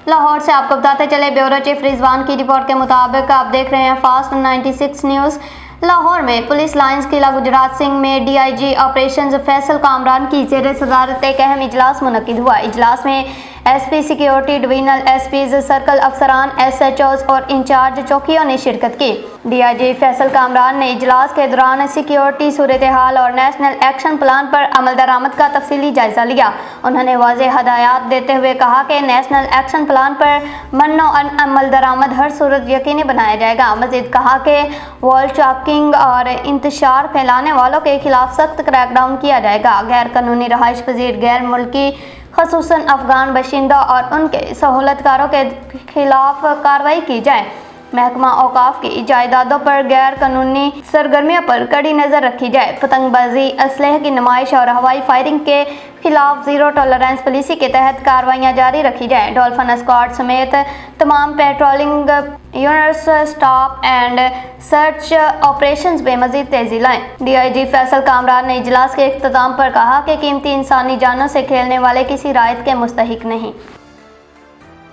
लाहौर से आपको बताते चले, ब्यूरो चीफ रिजवान की रिपोर्ट के मुताबिक आप देख रहे हैं फास्ट 96 न्यूज़। लाहौर में पुलिस लाइंस किला गुजरात सिंह में DIG ऑपरेशंस फैसल कामरान की ज़ेर सदारत एक अहम इजलास मुनक्किद हुआ। इजलास में SP security, divisional SPs, circle अफसरान, SHOs और इंचार्ज चौकियों ने शिरकत की। DIG फैसल कामरान ने इजलास के दौरान सिक्योरिटी सूरत हाल और नेशनल एक्शन प्लान पर अमल दरामद का तफसीली जायजा लिया। उन्होंने वाज़ेह हदायत देते हुए कहा कि नेशनल एक्शन प्लान पर मन्नो अमल दरामद हर सूरत यकीनी बनाया जाएगा। मज़ीद कहा कि वॉल चॉकिंग और इंतशार फैलाने वालों के खिलाफ सख्त क्रैकडाउन किया जाएगा। गैर कानूनी रहाइश पजीर, गैर मुल्की ख़ुसूसन अफगान बशिंदा और उनके सहूलतकारों के खिलाफ कार्रवाई की जाए। महकमा औकाफ की जायदादों पर गैर कानूनी सरगर्मियों पर कड़ी नज़र रखी जाए। पतंगबाजी, असलहे की नुमाइश और हवाई फायरिंग के खिलाफ ज़ीरो टॉलरेंस पॉलिसी के तहत कार्रवाइयाँ जारी रखी जाए। डॉल्फिन स्क्वाड समेत तमाम patrolling units stop and search operations में मज़ीद तेज़ी लाएँ। DIG फैसल कामरान ने इजलास के इख्तिताम पर कहा कि कीमती इंसानी जानों से खेलने वाले किसी रायत के मुस्तहिक नहीं।